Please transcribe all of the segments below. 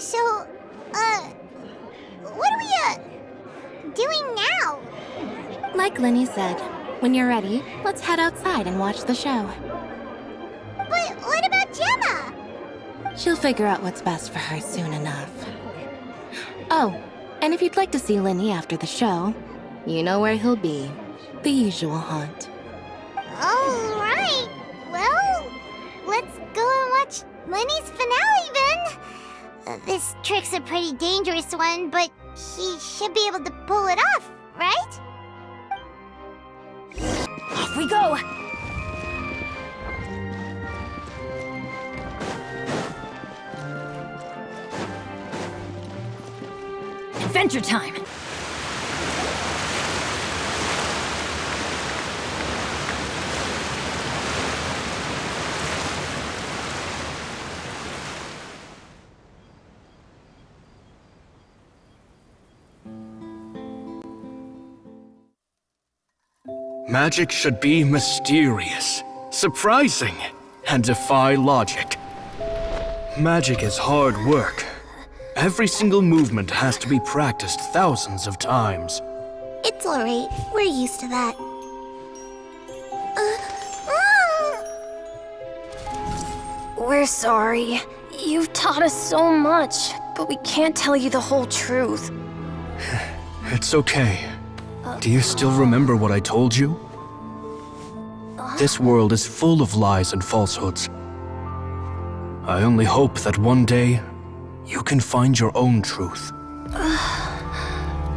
So, what are we, doing now? Like Lenny said, when you're ready, let's head outside and watch the show. But what about Gemma? She'll figure out what's best for her soon enough. Oh, and if you'd like to see Lenny after the show, you know where he'll be. The usual haunt. Alright. Well, let's go and watch Lenny's finale then. This trick's a pretty dangerous one, but he should be able to pull it off, right? Off we go! Adventure time! Magic should be mysterious, surprising, and defy logic. Magic is hard work. Every single movement has to be practiced thousands of times. It's alright. We're used to that. We're sorry. You've taught us so much, but we can't tell you the whole truth. It's okay. Do you still remember what I told you? This world is full of lies and falsehoods. I only hope that one day, you can find your own truth.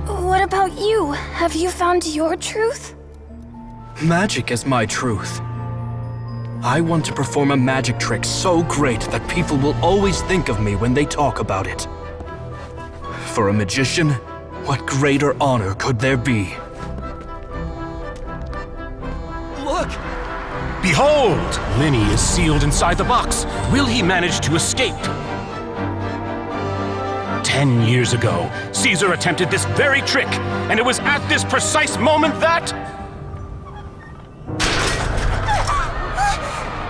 What about you? Have you found your truth? Magic is my truth. I want to perform a magic trick so great that people will always think of me when they talk about it. For a magician, what greater honor could there be? Look! Behold! Lenny is sealed inside the box. Will he manage to escape? 10 years ago, Caesar attempted this very trick, and it was at this precise moment that...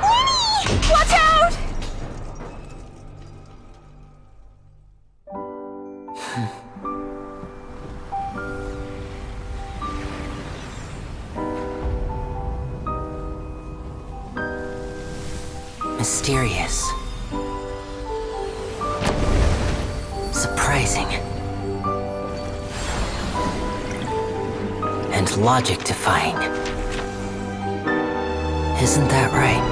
Lenny! Watch out! Mysterious. Surprising. And logic-defying. Isn't that right?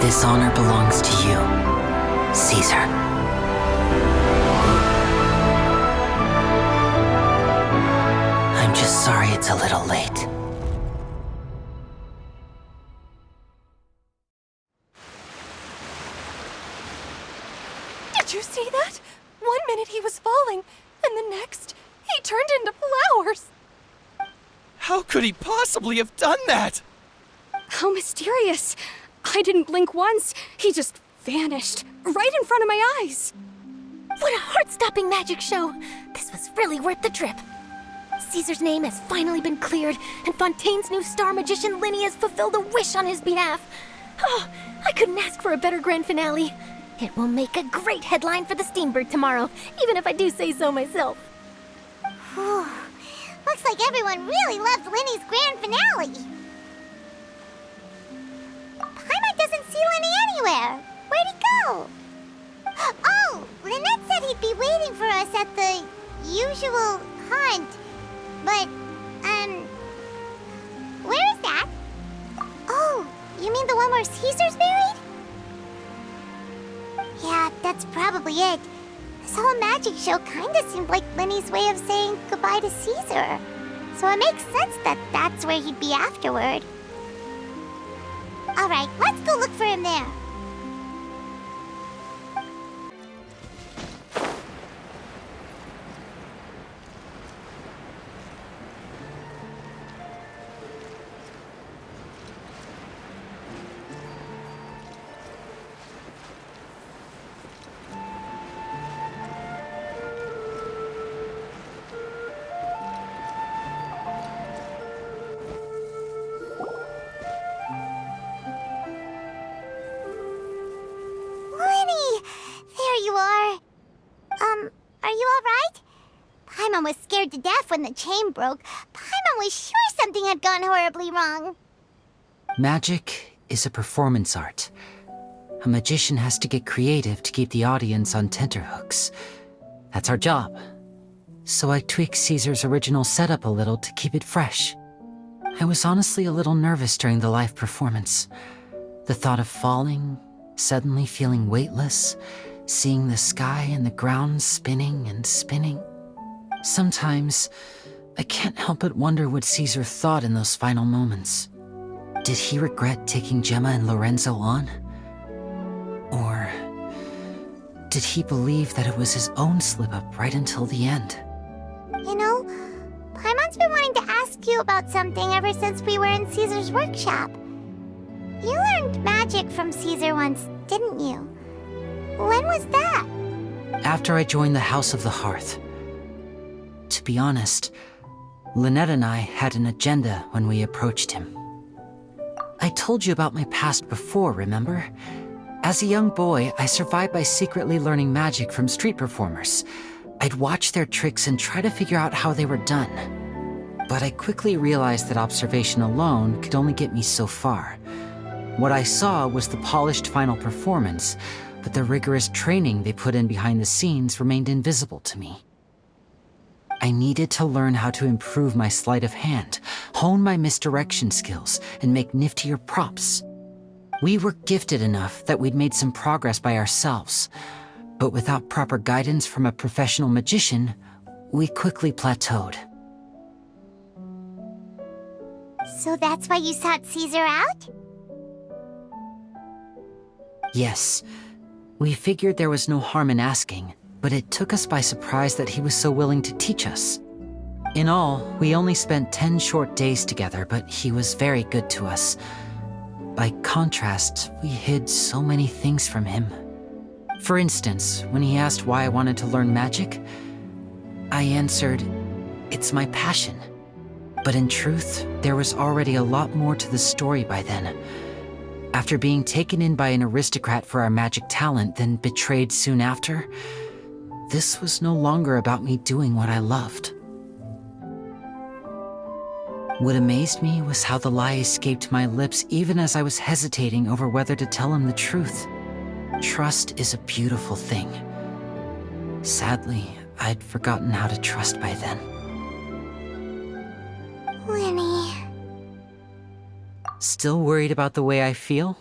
This honor belongs to you, Caesar. I'm just sorry it's a little late. Did you see that? 1 minute he was falling, and the next, he turned into flowers. How could he possibly have done that? How mysterious. I didn't blink once. He just vanished, right in front of my eyes. What a heart-stopping magic show! This was really worth the trip. Caesar's name has finally been cleared, and Fontaine's new star magician Lenny has fulfilled a wish on his behalf. Oh, I couldn't ask for a better grand finale. It will make a great headline for the Steambird tomorrow, even if I do say so myself. Whew. Looks like everyone really loved Lenny's grand finale. Paimon doesn't see Lenny anywhere. Where'd he go? Oh, Lynette said he'd be waiting for us at the usual hunt. But, where is that? Oh, you mean the one where Caesar's buried? Yeah, that's probably it. This whole magic show kinda seemed like Lenny's way of saying goodbye to Caesar. So it makes sense that that's where he'd be afterward. Alright, let's go look for him there. Are you alright? Paimon was scared to death when the chain broke. Paimon was sure something had gone horribly wrong. Magic is a performance art. A magician has to get creative to keep the audience on tenterhooks. That's our job. So I tweaked Caesar's original setup a little to keep it fresh. I was honestly a little nervous during the live performance. The thought of falling, suddenly feeling weightless, seeing the sky and the ground spinning and spinning. Sometimes, I can't help but wonder what Caesar thought in those final moments. Did he regret taking Gemma and Lorenzo on? Or did he believe that it was his own slip-up right until the end? You know, Paimon's been wanting to ask you about something ever since we were in Caesar's workshop. You learned magic from Caesar once, didn't you? When was that? After I joined the House of the Hearth. To be honest, Lynette and I had an agenda when we approached him. I told you about my past before, remember? As a young boy, I survived by secretly learning magic from street performers. I'd watch their tricks and try to figure out how they were done. But I quickly realized that observation alone could only get me so far. What I saw was the polished final performance, but the rigorous training they put in behind the scenes remained invisible to me. I needed to learn how to improve my sleight of hand, hone my misdirection skills, and make niftier props. We were gifted enough that we'd made some progress by ourselves, but without proper guidance from a professional magician, we quickly plateaued. So that's why you sought Caesar out? Yes, we figured there was no harm in asking, but it took us by surprise that he was so willing to teach us. In all, we only spent 10 short days together, but he was very good to us. By contrast, we hid so many things from him. For instance, when he asked why I wanted to learn magic, I answered, "It's my passion." But in truth, there was already a lot more to the story by then. After being taken in by an aristocrat for our magic talent, then betrayed soon after, this was no longer about me doing what I loved. What amazed me was how the lie escaped my lips even as I was hesitating over whether to tell him the truth. Trust is a beautiful thing. Sadly, I'd forgotten how to trust by then. Winnie. Still worried about the way I feel?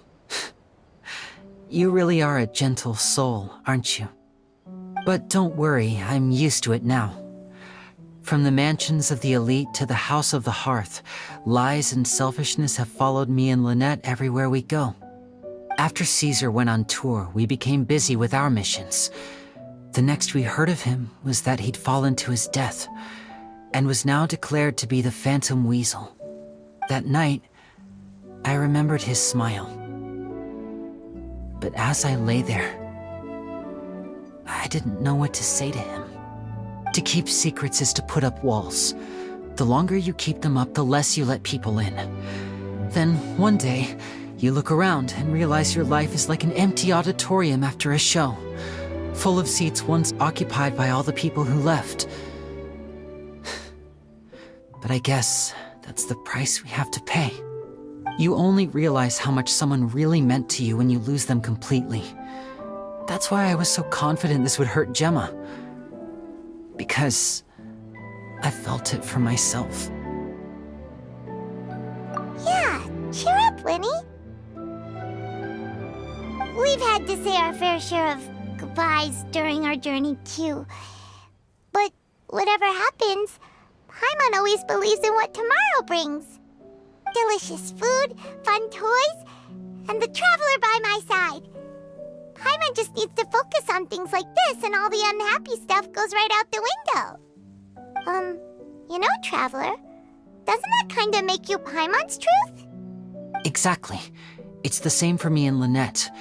You really are a gentle soul, aren't you? But don't worry, I'm used to it now. From the mansions of the elite to the House of the Hearth, lies and selfishness have followed me and Lynette everywhere we go. After Caesar went on tour, we became busy with our missions. The next we heard of him was that he'd fallen to his death, and was now declared to be the Phantom Weasel. That night, I remembered his smile. But as I lay there, I didn't know what to say to him. To keep secrets is to put up walls. The longer you keep them up, the less you let people in. Then, one day, you look around and realize your life is like an empty auditorium after a show, full of seats once occupied by all the people who left. But I guess that's the price we have to pay. You only realize how much someone really meant to you when you lose them completely. That's why I was so confident this would hurt Gemma. Because I felt it for myself. Yeah, cheer up, Winnie. We've had to say our fair share of goodbyes during our journey, too. But whatever happens, Paimon always believes in what tomorrow brings. Delicious food, fun toys, and the traveler by my side. Paimon just needs to focus on things like this, and all the unhappy stuff goes right out the window. You know, Traveler, doesn't that kinda make you Paimon's truth? Exactly. It's the same for me and Lynette.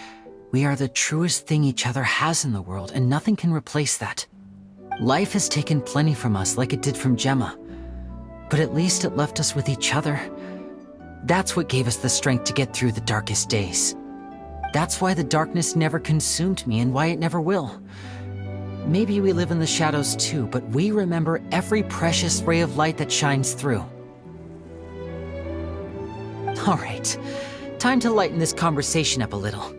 We are the truest thing each other has in the world, and nothing can replace that. Life has taken plenty from us, like it did from Gemma. But at least it left us with each other. That's what gave us the strength to get through the darkest days. That's why the darkness never consumed me and why it never will. Maybe we live in the shadows too, but we remember every precious ray of light that shines through. All right, time to lighten this conversation up a little.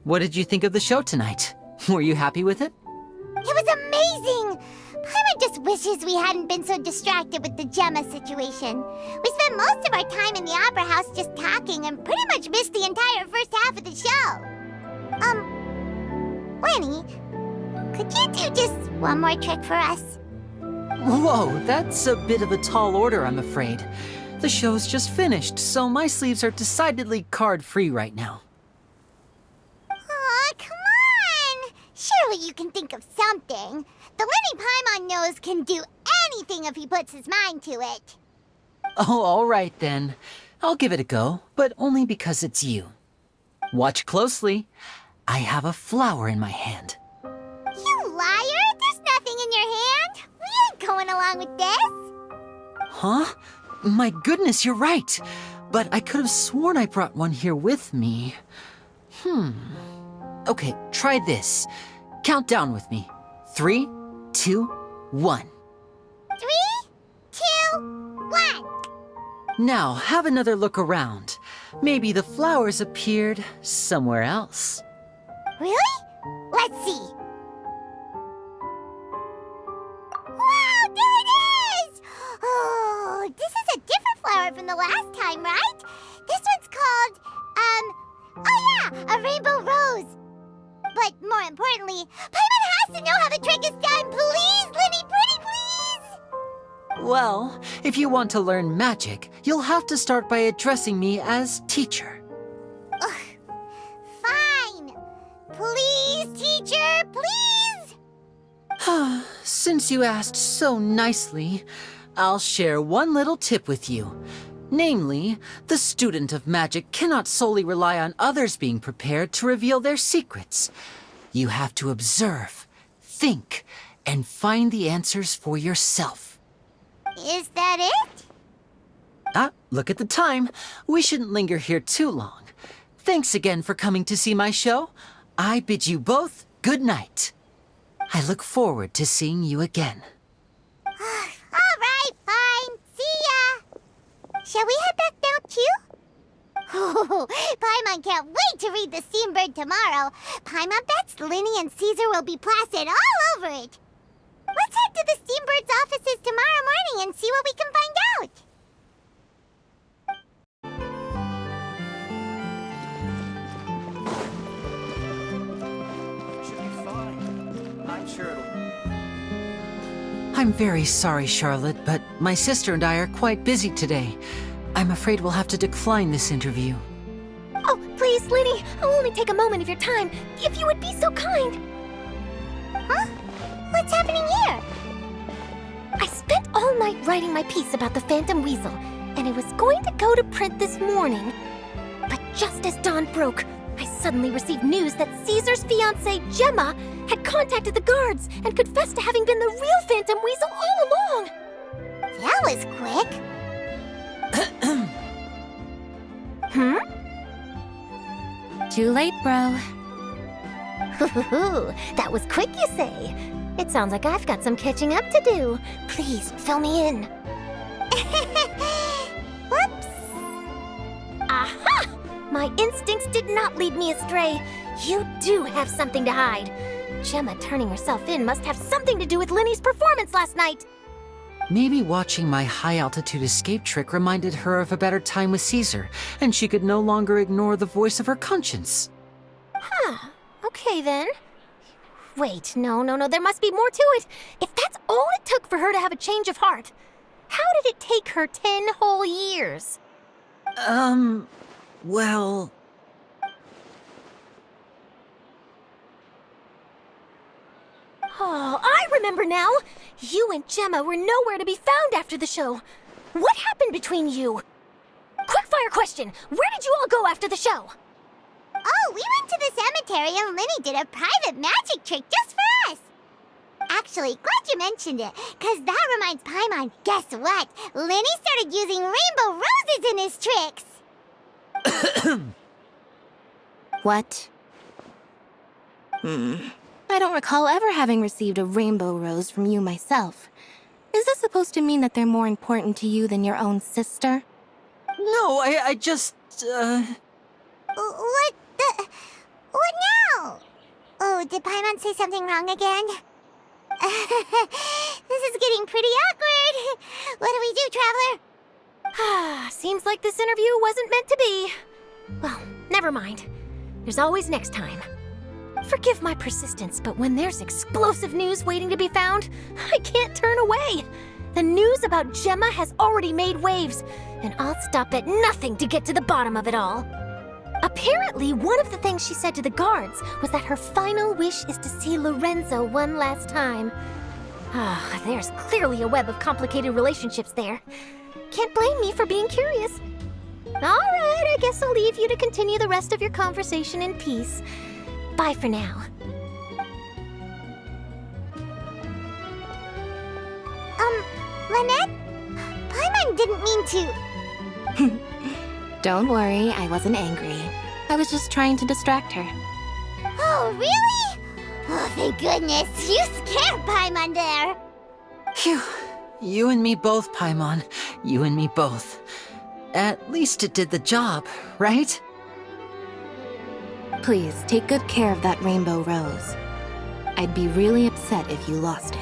What did you think of the show tonight? Were you happy with it? It was amazing! Paimon just wishes we hadn't been so distracted with the Gemma situation. We spent most of our time in the opera house just talking and pretty much missed the entire first half of the show. Lenny, could you do just one more trick for us? Whoa, that's a bit of a tall order, I'm afraid. The show's just finished, so my sleeves are decidedly card-free right now. Aw, come on! Surely you can think of something. The Lenny Paimon knows can do anything if he puts his mind to it. Oh, all right then. I'll give it a go, but only because it's you. Watch closely. I have a flower in my hand. You liar! There's nothing in your hand! We ain't going along with this! Huh? My goodness, you're right. But I could have sworn I brought one here with me. Okay, try this. Count down with me. 3, 2, 1. 3, 2, 1. Now, have another look around. Maybe the flowers appeared somewhere else. Really? Let's see. Wow, there it is! Oh, this is a different flower from the last time, right? This one's called, oh yeah, a rainbow rose. But more importantly, Paimon has to know how the trick is done. Please, Lenny, pretty please! Well, if you want to learn magic, you'll have to start by addressing me as teacher. Fine. Please, teacher, please! Since you asked so nicely, I'll share one little tip with you. Namely, the student of magic cannot solely rely on others being prepared to reveal their secrets. You have to observe, think, and find the answers for yourself. Is that it? Look at the time. We shouldn't linger here too long. Thanks again for coming to see my show. I bid you both good night. I look forward to seeing you again. All right, fine. See ya. Shall we head back now, too? Oh, Paimon can't wait to read The Steambird tomorrow. Paimon bets Linny and Caesar will be plastered all over it. Let's head to the Steambird's offices tomorrow morning and see what we can find out. Should be fine. I'm sure it'll... I'm very sorry, Charlotte, but my sister and I are quite busy today. I'm afraid we'll have to decline this interview. Oh, please, Linny, I'll only take a moment of your time, if you would be so kind. Huh? What's happening here? I spent all night writing my piece about the Phantom Weasel, and it was going to go to print this morning. But just as dawn broke, I suddenly received news that Caesar's fiancée, Gemma, had contacted the guards and confessed to having been the real Phantom Weasel all along. That was quick. Too late, bro. That was quick, you say? It sounds like I've got some catching up to do. Please, fill me in. Whoops. Aha! My instincts did not lead me astray. You do have something to hide. Gemma turning herself in must have something to do with Linny's performance last night. Maybe watching my high-altitude escape trick reminded her of a better time with Caesar, and she could no longer ignore the voice of her conscience. Huh. Okay, then. Wait, no, there must be more to it. If that's all it took for her to have a change of heart, how did it take her 10 whole years? Well... Oh, I remember now! You and Gemma were nowhere to be found after the show. What happened between you? Quickfire question! Where did you all go after the show? Oh, we went to the cemetery and Linny did a private magic trick just for us. Actually, glad you mentioned it, because that reminds Paimon, guess what? Linny started using rainbow roses in his tricks. What? I I don't recall ever having received a rainbow rose from you myself. Is this supposed to mean that they're more important to you than your own sister? No, I just, What the... What now? Oh, did Paimon say something wrong again? This is getting pretty awkward. What do we do, Traveler? Seems like this interview wasn't meant to be. Well, never mind. There's always next time. Forgive my persistence, but when there's explosive news waiting to be found, I can't turn away. The news about Gemma has already made waves, and I'll stop at nothing to get to the bottom of it all. Apparently, one of the things she said to the guards was that her final wish is to see Lorenzo one last time. There's clearly a web of complicated relationships there. Can't blame me for being curious. All right, I guess I'll leave you to continue the rest of your conversation in peace. Bye for now. Lynette? Paimon didn't mean to... Don't worry, I wasn't angry. I was just trying to distract her. Oh, really? Oh, thank goodness. You scared Paimon there. phew. You and me both, Paimon. You and me both. At least it did the job, right? Please, take good care of that rainbow rose. I'd be really upset if you lost it.